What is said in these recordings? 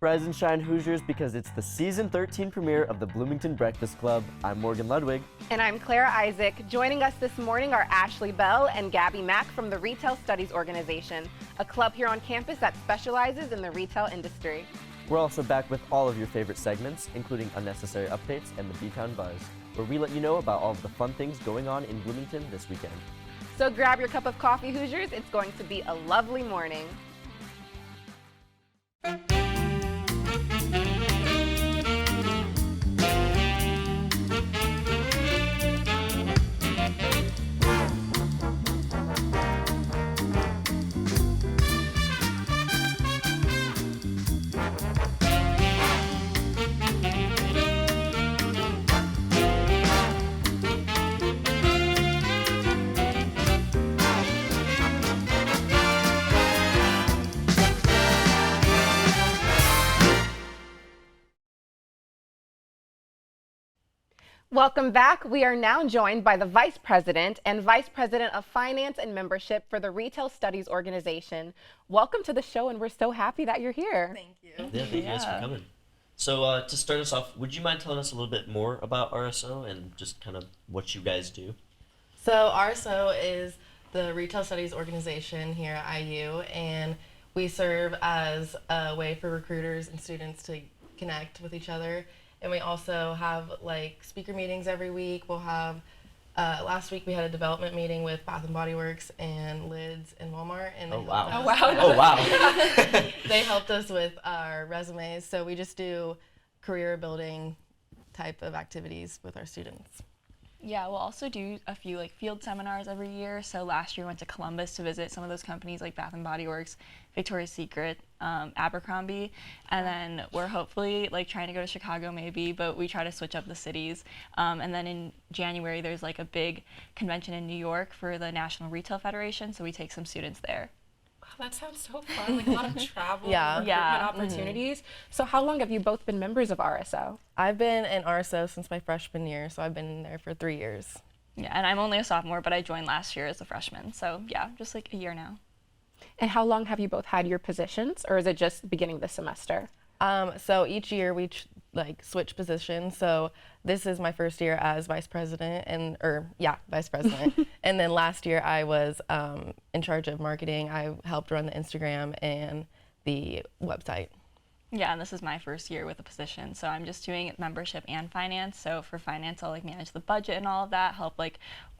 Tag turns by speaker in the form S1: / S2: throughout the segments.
S1: Rise and shine, Hoosiers, because it's the season 13 premiere of the Bloomington Breakfast Club. I'm Morgan Ludwig.
S2: And I'm Clara Isaac. Joining us this morning are Ashley Bell and Gabbi Mack from the Retail Studies Organization, a club here on campus that specializes in the retail industry.
S1: We're also back with all of your favorite segments, including Unnecessary Updates and the Btown Buzz, where we let you know about all of the fun things going on in Bloomington this weekend.
S2: So grab your cup of coffee, Hoosiers. It's going to be a lovely morning. Welcome back. We are now joined by the Vice President and Vice President of Finance and Membership for the Retail Studies Organization. Welcome to the show, and we're so happy that you're here.
S3: Thank you.
S1: Yeah, thank you guys for coming. So to start us off, would you mind telling us a little bit more about RSO and just kind of what you guys do?
S3: So RSO is the Retail Studies Organization here at IU, and we serve as a way for recruiters and students to connect with each other. And we also have like speaker meetings every week. We'll have, last week we had a development meeting with Bath and Body Works and Lids and Walmart. And
S1: Oh wow.
S2: Oh, wow.
S3: They helped us with our resumes. So we just do career building type of activities with our students.
S4: Yeah, we'll also do a few like field seminars every year. So last year we went to Columbus to visit some of those companies like Bath and Body Works, Victoria's Secret, Abercrombie, and then we're hopefully like trying to go to Chicago maybe, but we try to switch up the cities. And then in January there's like a big convention in New York for the National Retail Federation, so we take some students there.
S2: Wow, that sounds so fun. Like a lot of travel,
S3: Yeah.
S2: recruitment
S4: Yeah.
S2: opportunities. So how long have you both been members of RSO?
S3: I've been in RSO since my freshman year, so I've been there for 3 years.
S4: Yeah, and I'm only a sophomore, but I joined last year as a freshman. So yeah, just like a year now.
S2: And how long have you both had your positions, or is it just beginning this semester?
S3: So each year we switch positions. So this is my first year as vice president, vice president. And then last year I was in charge of marketing. I helped run the Instagram and the website.
S4: Yeah, and this is my first year with a position, so I'm just doing membership and finance. So for finance, I'll like manage the budget and all of that, help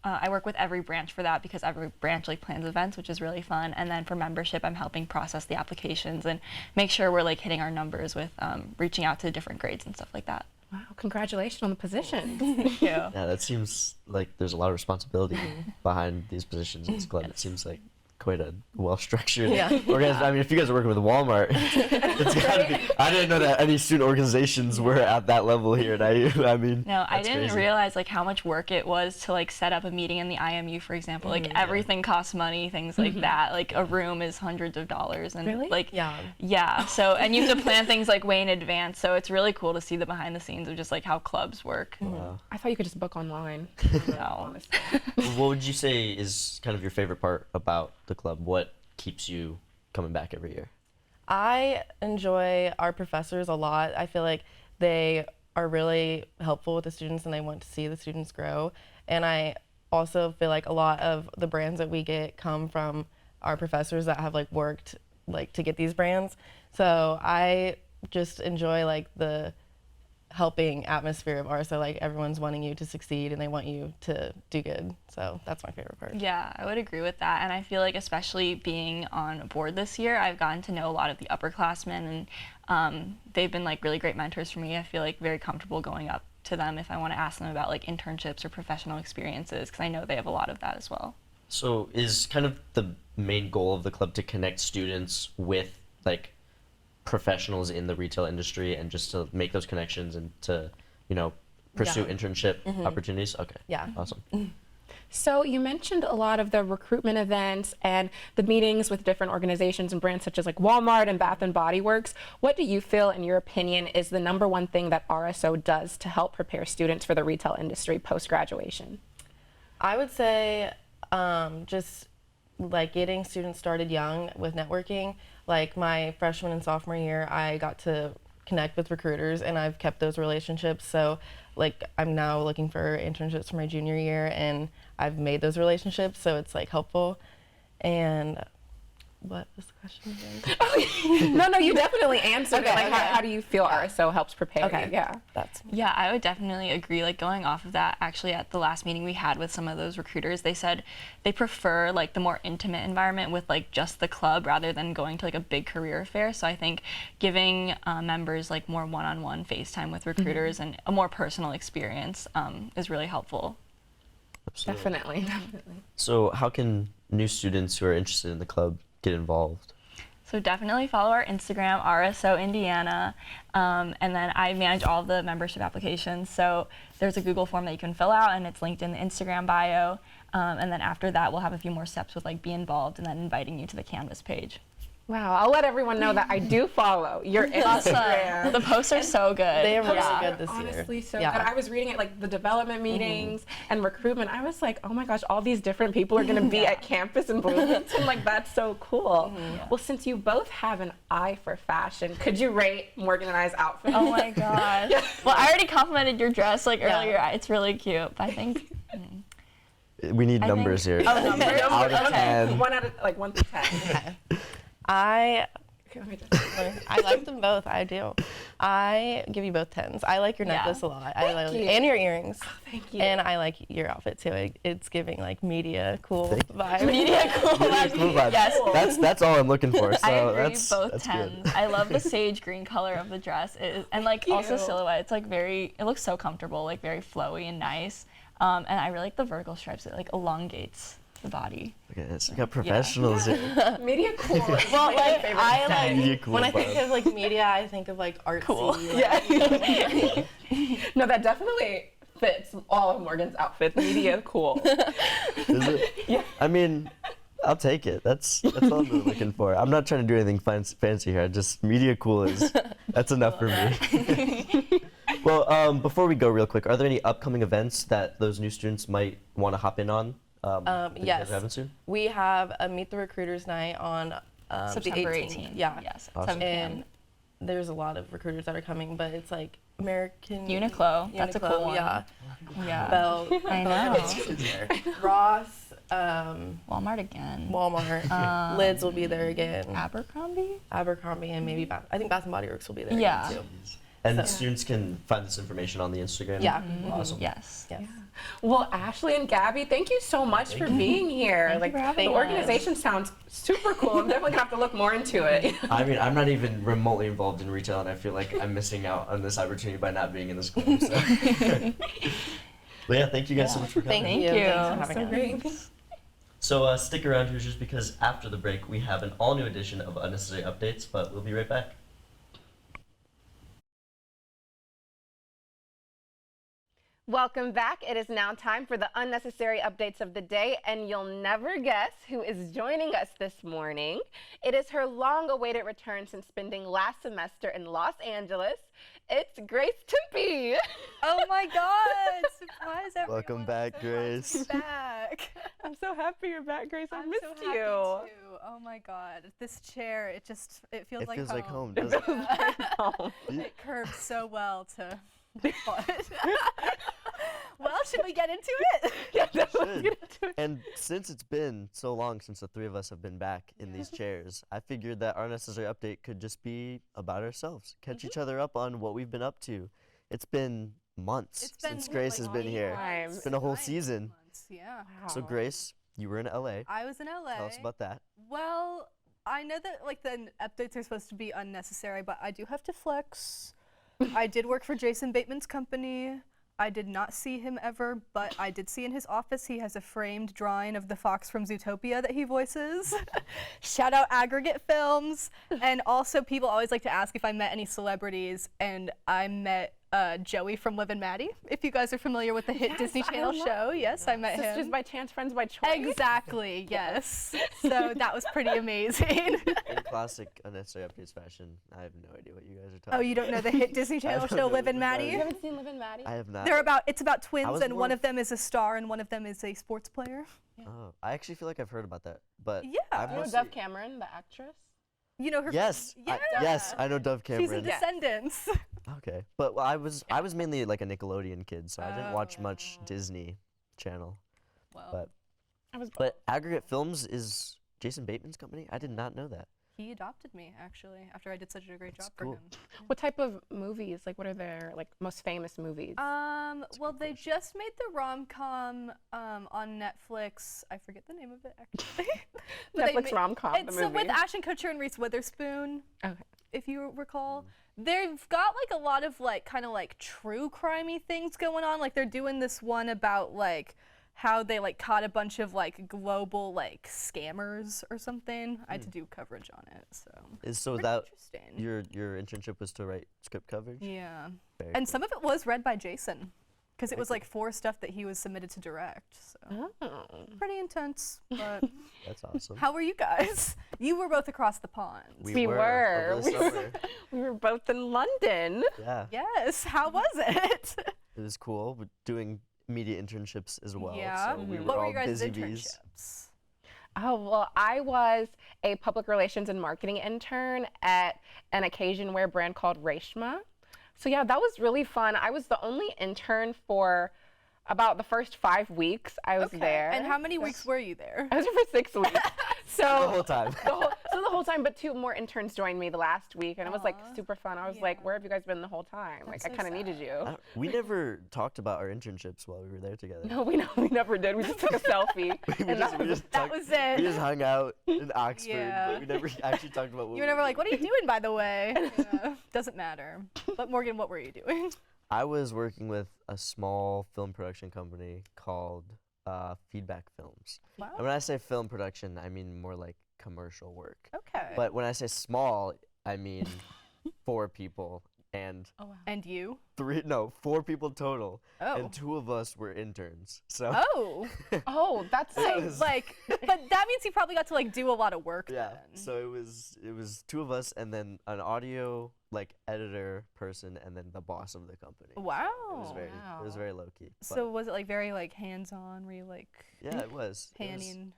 S4: I work with every branch for that because every branch like plans events, which is really fun. And then for membership, I'm helping process the applications and make sure we're like hitting our numbers with reaching out to different grades and stuff like that.
S2: Wow, congratulations on the position.
S4: Thank you.
S1: Yeah, that seems like there's a lot of responsibility behind these positions in this club. It seems like quite a well-structured organization. I mean, if you guys are working with Walmart, it's gotta be. I didn't know that any student organizations were at that level here at IU. I mean,
S4: No, I didn't
S1: crazy.
S4: realize like how much work it was to like set up a meeting in the IMU, for example. Like everything costs money, things like that. Like a room is hundreds of dollars, and
S2: Really?
S4: like
S3: Yeah.
S4: So and you have to plan things like way in advance. So it's really cool to see the behind the scenes of just like how clubs work.
S1: Wow.
S2: I thought you could just book online.
S4: No.
S1: What would you say is kind of your favorite part about the club? What keeps you coming back every year?
S3: I enjoy our professors a lot. I feel like they are really helpful with the students and they want to see the students grow. And I also feel like a lot of the brands that we get come from our professors that have like worked like to get these brands. So I just enjoy like the helping atmosphere of RSO, like everyone's wanting you to succeed and they want you to do good. So that's my favorite part.
S4: Yeah, I would agree with that. And I feel like especially being on board this year, I've gotten to know a lot of the upperclassmen, and they've been like really great mentors for me. I feel like very comfortable going up to them if I want to ask them about like internships or professional experiences, because I know they have a lot of that as well.
S1: So is kind of the main goal of the club to connect students with like professionals in the retail industry and just to make those connections and to, pursue internship opportunities? Okay.
S3: Yeah.
S1: Awesome.
S2: So you mentioned a lot of the recruitment events and the meetings with different organizations and brands such as like Walmart and Bath and Body Works. What do you feel, in your opinion, is the #1 thing that RSO does to help prepare students for the retail industry post-graduation?
S3: I would say just like getting students started young with networking. like my freshman and sophomore year, I got to connect with recruiters, and I've kept those relationships. So like I'm now looking for internships for my junior year, and I've made those relationships, so it's like helpful. And what was the question again?
S2: No, you definitely answered it.
S3: Okay,
S2: Like,
S3: okay.
S2: how do you feel RSO helps prepare
S3: Okay.
S2: you? Yeah.
S4: Yeah, I would definitely agree. Like going off of that, actually at the last meeting we had with some of those recruiters, they said they prefer like the more intimate environment with like just the club rather than going to like a big career fair. So I think giving members like more one-on-one FaceTime with recruiters and a more personal experience is really helpful.
S2: Definitely.
S1: So how can new students who are interested in the club get involved?
S4: So definitely follow our Instagram, RSO Indiana, and then I manage all of the membership applications. So there's a Google form that you can fill out, and it's linked in the Instagram bio. And then after that, we'll have a few more steps with like be involved and then inviting you to the Canvas page.
S2: Wow, I'll let everyone know that I do follow your Instagram.
S4: The posts are so good.
S3: They are really
S2: Yeah.
S3: good this
S2: Honestly,
S3: year.
S2: so
S3: Yeah.
S2: good. I was reading it like the development meetings and recruitment. I was like, oh my gosh, all these different people are going to be at campus in Bloomington. Like, that's so cool. Well, since you both have an eye for fashion, could you rate Morgan and I's outfit?
S4: Oh my gosh. Well, I already complimented your dress like earlier. It's really cute. But I think
S1: We need
S4: I
S1: numbers
S4: think-
S1: here.
S4: Oh, numbers?
S1: Out of 10.
S2: 1 out of, like, 1 to 10.
S3: I
S2: Okay, let me just-
S3: I like them both. I do. I give you both 10s. I like your
S4: Yeah.
S3: necklace a lot. I like
S2: you.
S3: and your earrings.
S2: Thank you.
S3: And I like your outfit too. It's giving like media cool vibe.
S4: media cool.
S1: Cool vibes.
S4: Yes.
S1: That's all I'm looking for. So
S4: I agree,
S1: that's
S4: both
S1: that's
S4: tens.
S1: good.
S4: I love the sage green color of the dress, and like also
S2: Cute.
S4: silhouette. It's like very, it looks so comfortable, like very flowy and nice. And I really like the vertical stripes. It like elongates the body.
S1: Look at this. We got professionals here.
S2: Media cool. is
S3: Well,
S2: my
S3: like
S2: favorite
S3: I
S2: thing.
S3: like
S1: Media cool
S3: when I think
S1: vibe.
S3: of like media, I think of like artsy.
S4: Cool.
S3: Like,
S2: No, that definitely fits all of Morgan's outfits. Media cool.
S1: Is it?
S2: Yeah.
S1: I mean, I'll take it. That's all I'm really looking for. I'm not trying to do anything fancy here. Just media cool that's enough for me. Well, before we go real quick, are there any upcoming events that those new students might want to hop in on? That you guys
S3: yes.
S1: are having soon?
S3: we have a Meet the Recruiters night on the
S4: September
S3: 18th.
S4: 18th.
S3: Yeah.
S4: Yes.
S1: Awesome.
S4: 7 p.m.
S3: And there's a lot of recruiters that are coming, but it's like American
S4: Uniqlo. That's a cool one.
S3: Yeah.
S4: Yeah.
S3: Bell.
S4: I know.
S3: Ross.
S4: Walmart again.
S3: Walmart. Lids will be there again.
S4: Abercrombie.
S3: Abercrombie and maybe I think Bath and Body Works will be there
S4: Yeah.
S3: again too.
S1: And
S3: So-
S1: students can find this information on the Instagram?
S3: Yeah.
S1: Awesome.
S4: Yes.
S3: Yes.
S2: Well, Ashley and Gabby, thank you so much for being here.
S4: Thank you for having
S2: the
S4: us.
S2: organization sounds super cool. I'm definitely gonna have to look more into it.
S1: I mean, I'm not even remotely involved in retail, and I feel like I'm missing out on this opportunity by not being in this club. So. But yeah, thank you guys so much for coming.
S3: Thank you.
S4: you.
S3: Thanks for
S2: So
S3: having us.
S2: great.
S1: So stick around here just because after the break we have an all-new edition of Unnecessary Updates, but we'll be right back.
S2: Welcome back. It is now time for the unnecessary updates of the day, and you'll never guess who is joining us this morning. It is her long-awaited return since spending last semester in Los Angeles. It's Grace Tempe.
S5: Oh my God! Surprise, everyone!
S1: Welcome back,
S5: So
S1: Grace.
S5: glad to be back.
S2: I'm so happy you're back, Grace. I
S5: I'm
S2: missed
S5: so happy
S2: you.
S5: too. Oh my God! This chair, it feels
S1: It
S5: like
S1: feels
S5: home.
S1: like home, doesn't it?
S2: Oh.
S5: It curves so well to butt. Well, should we get into it?
S2: Yeah, let's
S1: Should.
S2: get into it.
S1: And since it's been so long since the three of us have been back in these chairs, I figured that our necessary update could just be about ourselves. Catch each other up on what we've been up to. It's been months
S5: It's been
S1: since Grace has been here.
S2: time.
S1: It's been a whole season.
S5: Months, yeah.
S1: So Grace, you were in LA.
S5: I was in LA.
S1: Tell us about that.
S5: Well, I know that like the updates are supposed to be unnecessary, but I do have to flex. I did work for Jason Bateman's company. I did not see him ever, but I did see in his office he has a framed drawing of the fox from Zootopia that he voices. Shout out Aggregate Films. And also people always like to ask if I met any celebrities, and I met Joey from Liv and Maddie. If you guys are familiar with the hit
S2: Yes,
S5: Disney
S2: I
S5: Channel
S2: love
S5: show, yes, I met
S2: Sisters
S5: him.
S2: by chance, friends by choice.
S5: Exactly, yes. So that was pretty amazing.
S1: In classic unnecessary updates fashion, I have no idea what you guys are talking
S5: Oh, you don't know the hit Disney Channel
S1: don't
S5: show
S1: know
S5: Liv and
S1: Liv and
S5: Maddie?
S2: You haven't seen Liv and Maddie?
S1: I have not.
S5: It's about twins,
S1: was
S5: and
S1: more
S5: one
S1: of-
S5: of them is a star and one of them is a sports player.
S1: Oh, I actually feel like I've heard about that, but
S5: Yeah.
S1: I've
S2: You know
S1: mostly-
S2: Dove Cameron, the actress?
S5: You know her?
S1: Yes.
S5: Yeah.
S1: Yes, I know Dove Cameron.
S5: She's in Descendants.
S1: Okay, but I was mainly like a Nickelodeon kid, so I didn't watch much
S5: Oh.
S1: Disney Channel.
S5: Well,
S1: But Aggregate Films is Jason Bateman's company. I did not know that.
S5: he adopted me actually after I did such a great job
S1: cool.
S5: for him.
S2: What type of movies? Like, what are their like most famous movies?
S5: Well, they just made the rom-com on Netflix. I forget the name of it actually. But they
S2: Netflix rom-com, the
S5: It's so with
S2: movie.
S5: Ashton Kutcher and Reese Witherspoon.
S2: Okay.
S5: If you recall, they've got like a lot of like kind of like true crimey things going on. Like they're doing this one about like how they like caught a bunch of like global like scammers or something. I had to do coverage on it, so.
S1: So
S5: Pretty
S1: that
S5: interesting.
S1: your internship was to write script coverage?
S5: Yeah.
S1: Very
S5: And
S1: cool.
S5: some of it was read by Jason, because it was like for stuff that he was submitted to direct. So
S2: Oh.
S5: pretty intense. But
S1: That's awesome.
S5: how were you guys? You were both across the pond.
S2: We
S1: over
S2: were.
S1: the summer.
S2: We were both in London.
S1: Yeah,
S5: Yes. How was it?
S1: it was cool. We're doing media internships as well.
S5: Yeah.
S1: So we were
S5: What were
S1: all
S5: your guys'
S1: busy bees.
S5: internships?
S2: Oh, well, I was a public relations and marketing intern at an occasion wear brand called Reshma. So yeah, that was really fun. I was the only intern for about the first 5 weeks I was there.
S5: And how many weeks were you there?
S2: I was there for 6 weeks. So
S1: The whole time.
S2: the whole time, but 2 more interns joined me the last week, and it was like
S5: Aw.
S2: super fun. I was like,
S5: Yeah.
S2: where have you guys been the whole time? Like,
S5: That's
S2: I
S5: so
S2: kind of needed
S5: sad.
S2: you.
S1: We never talked about our internships while we were there together.
S2: No, we never did. We just took a selfie.
S1: we
S2: and
S1: just, we just
S5: that
S1: talked-
S5: was it.
S1: We just hung out in Oxford,
S5: Yeah.
S1: but we never actually talked about what
S5: You were never like, what are you doing, by the way? Yeah, doesn't matter. But Morgan, what were you doing?
S1: I was working with a small film production company called Feedback Films.
S5: Wow.
S1: And when I say film production, I mean more like commercial work.
S5: Okay.
S1: But when I say small, I mean 4 people and
S5: And you?
S1: 4 people total.
S5: Oh.
S1: And 2 of us were interns. So
S5: Oh.
S2: Oh, that's
S1: It
S2: so
S1: was-
S5: Like, but that means you probably got to like do a lot of work
S1: yeah.
S5: then.
S1: So it was 2 of us and then an audio like editor person and then the boss of the company.
S5: Wow.
S1: It was very low key.
S5: So was it like very like hands-on? Were you like
S1: yeah, it was. It was-
S5: panning?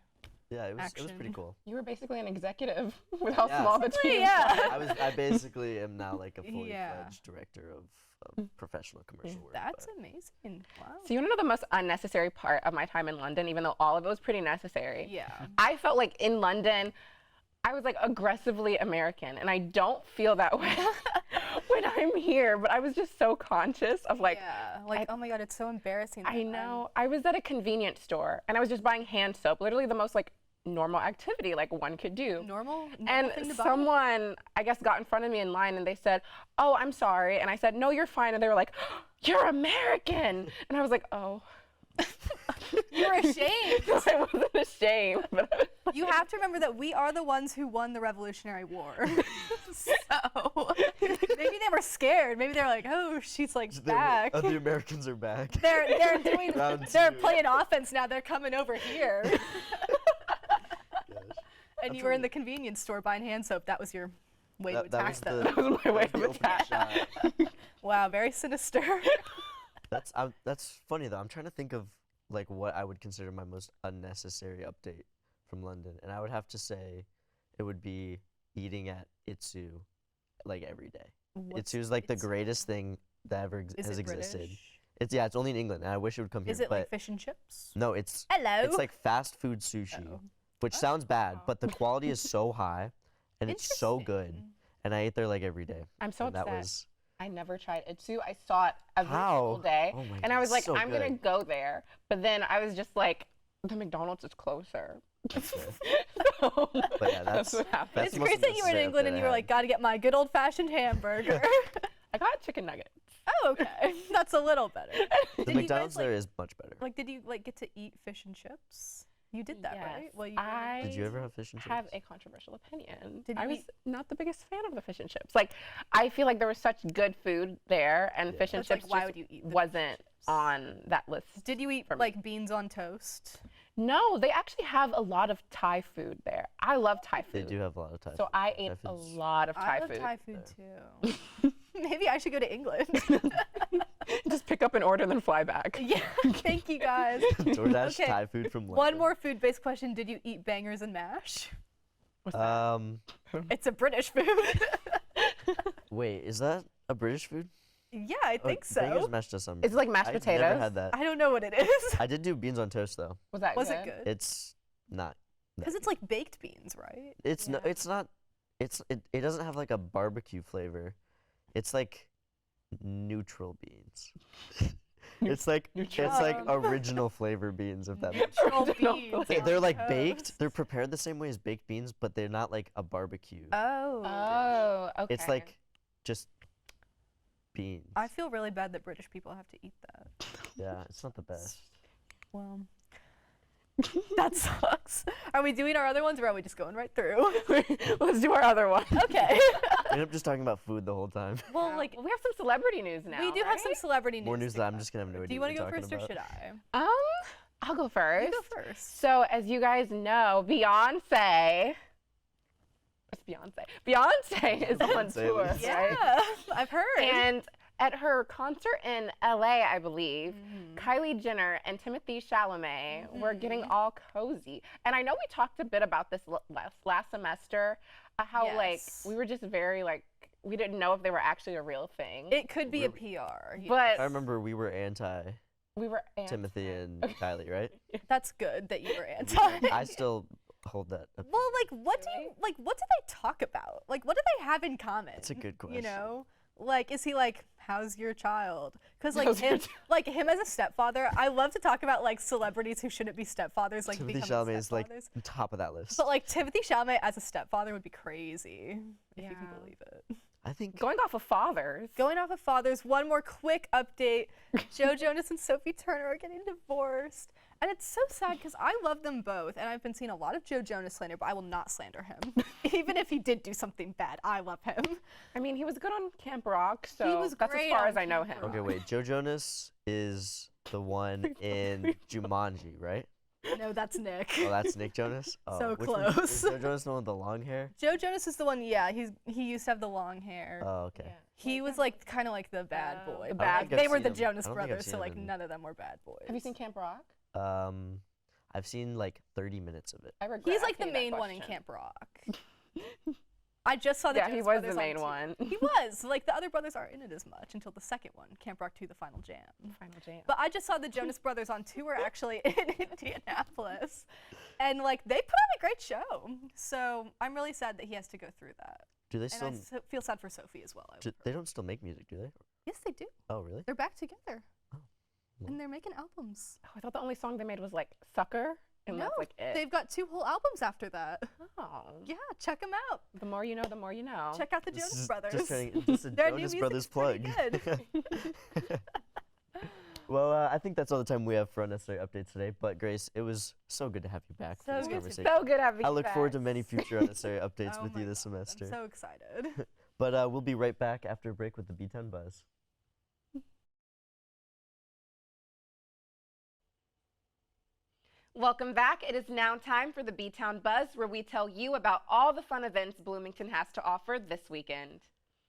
S1: Yeah, it was pretty
S5: action.
S1: cool.
S2: You were basically an executive with how
S1: Yeah.
S2: small the team
S5: Yeah.
S2: was.
S1: I basically am now like a fully
S5: Yeah.
S1: fledged director of professional commercial work.
S5: That's
S1: but-
S5: amazing. Wow.
S2: So you want to know the most unnecessary part of my time in London, even though all of it was pretty necessary?
S5: Yeah.
S2: I felt like in London, I was like aggressively American, and I don't feel that way when I'm here. But I was just so conscious of like,
S5: Yeah. Like, oh my God, it's so embarrassing.
S2: I
S5: that
S2: know. I was at a convenience store, and I was just buying hand soap, literally the most like normal activity like one could do.
S5: Normal thing
S2: And
S5: to buy?
S2: someone, I guess, got in front of me in line and they said, "Oh, I'm sorry." And I said, "No, you're fine." And they were like, "You're American." And I was like, "Oh."
S5: You're ashamed.
S2: I wasn't ashamed. But I was like,
S5: You have to remember that we are the ones who won the Revolutionary War. So maybe they were scared. Maybe they're like, oh, she's like back.
S1: The Americans are back.
S5: They're doing.
S1: Round
S5: They're
S1: 2.
S5: playing offense now. They're coming over here.
S1: Gosh.
S5: And you were in the convenience store buying hand soap. That was your way to
S1: That
S5: attack
S1: was
S5: them.
S2: that was my way
S1: the
S2: of
S1: opening
S2: attack.
S1: shot.
S5: Wow, very sinister.
S1: That's funny though. I'm trying to think of like what I would consider my most unnecessary update from London, and I would have to say it would be eating at Itsu like every day.
S5: What's
S1: Itsu is like the
S5: Itsu?
S1: greatest thing that ever
S5: Is
S1: has
S5: it
S1: existed.
S5: British?
S1: It's only in England, and I wish it would come here.
S5: Is it
S1: but
S5: like fish and chips?
S1: no, it's
S5: Hello.
S1: like fast food sushi,
S5: Oh.
S1: which sounds bad, but the quality is so high, and it's so good.
S5: Interesting.
S1: And I ate there like every day.
S2: I'm so
S1: and that
S2: upset.
S1: was
S2: I never tried Itsu. I saw it every
S1: How?
S2: single day.
S1: Oh my
S2: and I was
S1: God,
S2: like,
S1: so
S2: I'm going to
S1: good.
S2: go there. But then I was just like, the McDonald's is closer.
S1: that's fair.
S2: So,
S1: But yeah, that's
S2: what happened.
S1: that's
S5: It's
S1: the most
S5: great that you were in
S1: unnecessary
S5: England
S1: update
S5: and
S1: I
S5: you were
S1: had.
S5: like, gotta get my good old fashioned hamburger.
S2: I got chicken nuggets.
S5: Oh, okay. That's a little better.
S1: The
S5: Did you
S1: McDonald's
S5: guys,
S1: there is much better.
S5: like, did you like get to eat fish and chips? You did that,
S2: Yes.
S5: right? Well, you
S2: I
S1: Did you ever have fish and
S2: have
S1: chips?
S2: a controversial opinion.
S5: Did
S2: I
S5: you
S2: was
S5: eat-
S2: not the biggest fan of the fish and chips. Like, I feel like there was such good food there, and fish and
S5: It's like,
S2: chips
S5: why
S2: just
S5: would you eat the fish and
S2: wasn't
S5: chips?
S2: on that list.
S5: Did you eat
S2: for me.
S5: like beans on toast?
S2: No, they actually have a lot of Thai food there. I love Thai
S1: They
S2: food.
S1: do have a lot of Thai
S2: So
S1: food.
S2: I ate
S1: Thai
S2: a
S1: food's-
S2: lot of Thai
S5: I love
S2: food.
S5: Thai food too. Maybe I should go to England.
S2: Just pick up an order and then fly back.
S5: Yeah. Thank you guys.
S1: DoorDash
S5: Okay,
S1: Thai food from London.
S5: One more food-based question: did you eat bangers and mash? It's a British food.
S1: Wait, is that a British food?
S5: Yeah, I think
S1: I think it's
S5: so.
S1: mashed sesame.
S2: It's like mashed
S1: I've
S2: potatoes.
S1: never had that.
S5: I don't know what it is.
S1: I did do beans on toast though.
S2: Was that
S5: Was
S2: good?
S5: it good?
S1: It's not.
S5: Because it's like baked beans, right?
S1: It's no. It's not. It doesn't have like a barbecue flavor. It's like neutral beans. It's like original flavor beans, if that makes sense.
S5: Neutral beans.
S1: They're
S5: on
S1: like
S5: toast.
S1: baked. They're prepared the same way as baked beans, but they're not like a barbecue.
S5: Oh.
S2: Oh, okay.
S1: It's like just beans.
S5: I feel really bad that British people have to eat that.
S1: Yeah, it's not the best.
S5: Well, that sucks. Are we doing our other ones or are we just going right through?
S2: Let's do our other one.
S5: Okay.
S1: We end up just talking about food the whole time.
S5: Well, like,
S2: we have some celebrity news now.
S5: we do have some
S2: right?
S5: celebrity news.
S1: More news
S5: to
S1: that I'm
S5: cover.
S1: just gonna have no idea.
S5: Do you
S1: want to
S5: go first or should I?
S2: I'll go first.
S5: You go first.
S2: So, as you guys know, Beyonce. It's Beyonce. Beyonce is on
S1: Beyonce,
S2: tour,
S1: Lisa.
S2: right?
S5: Yeah, I've heard.
S2: And at her concert in LA, I believe, Kylie Jenner and Timothy Chalamet were getting all cozy. And I know we talked a bit about this last semester, how like
S5: Yes.
S2: we were just very like, we didn't know if they were actually a real thing.
S5: It could be a PR.
S2: But
S1: I remember we were anti
S2: we were
S1: Timothy and Kylie, right?
S5: That's good that you were anti.
S1: I still hold that.
S5: Well, like, what do they talk about? Like, what do they have in common?
S1: That's a good question.
S5: You know, like, is he like, how's your child? Because like
S2: How's your
S5: him as a stepfather, I love to talk about like celebrities who shouldn't be stepfathers, like
S1: Timothy
S5: becoming
S1: Chalamet is like
S5: stepfathers.
S1: top of that list.
S5: But like Timothy Chalamet as a stepfather would be crazy if you can
S2: Yeah.
S5: believe it.
S1: I think
S2: going off of fathers.
S5: Going off of fathers, one more quick update. Joe Jonas and Sophie Turner are getting divorced. And it's so sad because I love them both. And I've been seeing a lot of Joe Jonas slander, but I will not slander him. Even if he did do something bad, I love him.
S2: I mean, he was good on Camp Rock, so
S5: He was
S2: that's as
S5: great
S2: far
S5: on
S2: as I know
S5: Camp
S2: him.
S1: Okay, wait. Joe Jonas is the one in Jumanji, right?
S5: No, that's Nick.
S1: Oh, that's Nick Jonas. Oh,
S5: So
S1: which one-
S5: close.
S1: Is Joe Jonas the one with the long hair?
S5: Joe Jonas is the one, yeah, he used to have the long hair.
S1: Oh, okay.
S5: He was like kind of like the bad boy.
S2: The
S5: but,
S2: bad
S5: like,
S1: boy.
S5: they were
S1: I've
S5: the
S1: seen him.
S5: Jonas
S1: I don't think I've
S5: brothers,
S1: seen
S5: so
S1: him
S5: like
S1: in-
S5: none of them were bad boys.
S2: Have you seen Camp Rock?
S1: I've seen like 30 minutes of it.
S2: I regret
S5: He's like the
S2: asking you that
S5: main one in
S2: question.
S5: Camp Rock. I just saw the
S2: Yeah,
S5: Jonas
S2: he was
S5: Brothers
S2: the
S5: on
S2: main
S5: TV.
S2: one.
S5: He was. Like the other brothers aren't in it as much until the second one, Camp Rock 2: The Final Jam.
S2: Final Jam.
S5: But I just saw the Jonas Brothers on tour actually in Indianapolis. And like they put on a great show. So I'm really sad that he has to go through that.
S1: Do they
S5: And
S1: still?
S5: I feel sad for Sophie as well.
S1: They don't still make music, do they?
S5: Yes, they do.
S1: Oh, really?
S5: They're back together.
S1: Oh.
S5: And they're making albums.
S2: Oh, I thought the only song they made was like Sucker, and
S5: No,
S2: that's like it.
S5: they've got 2 whole albums after that.
S2: Oh,
S5: Yeah, check them out.
S2: the more you know, the more you know.
S5: Check out the
S1: This
S5: Jonas
S1: is
S5: Brothers.
S1: just a
S5: Their new
S1: Jonas
S5: music's
S1: Brothers plug.
S5: pretty good.
S1: Well, I think that's all the time we have for Unnecessary Updates today. But Grace, it was so good to have you back for
S5: So
S1: this
S5: good to-
S1: conversation.
S2: So good having
S1: I
S2: you
S1: look
S2: back.
S1: forward to many future Unnecessary Updates
S5: Oh
S1: with
S5: my
S1: you this
S5: God,
S1: semester.
S5: I'm so excited.
S1: But we'll be right back after a break with the Btown Buzz.
S2: Welcome back. It is now time for the Btown Buzz, where we tell you about all the fun events Bloomington has to offer this weekend.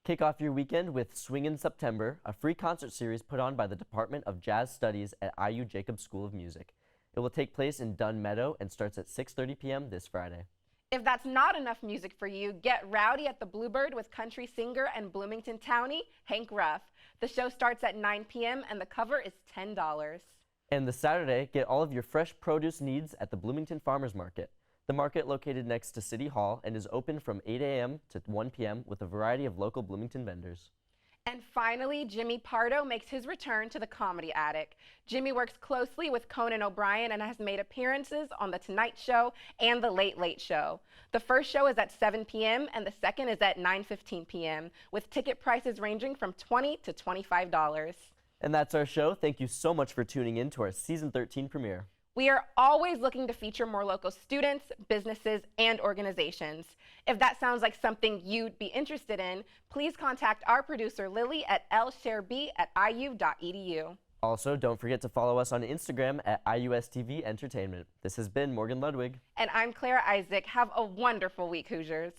S1: Kick off your weekend with Swing in September, a free concert series put on by the Department of Jazz Studies at IU Jacobs School of Music. It will take place in Dunn Meadow and starts at 6:30 p.m. this Friday.
S2: If that's not enough music for you, get rowdy at the Bluebird with country singer and Bloomington townie, Hank Ruff. The show starts at 9 p.m. and the cover is $10.
S1: And this Saturday, get all of your fresh produce needs at the Bloomington Farmers Market. The market located next to City Hall and is open from 8 a.m. to 1 p.m. with a variety of local Bloomington vendors.
S2: And finally, Jimmy Pardo makes his return to the Comedy Attic. Jimmy works closely with Conan O'Brien and has made appearances on The Tonight Show and The Late Late Show. The first show is at 7 p.m. and the second is at 9:15 p.m. with ticket prices ranging from $20 to $25.
S1: And that's our show. Thank you so much for tuning in to our Season 13 premiere.
S2: We are always looking to feature more local students, businesses, and organizations. If that sounds like something you'd be interested in, please contact our producer Lily at lshareb@iu.edu.
S1: Also, don't forget to follow us on Instagram at IUSTV Entertainment. This has been Morgan Ludwig.
S2: And I'm Clara Isaac. Have a wonderful week, Hoosiers.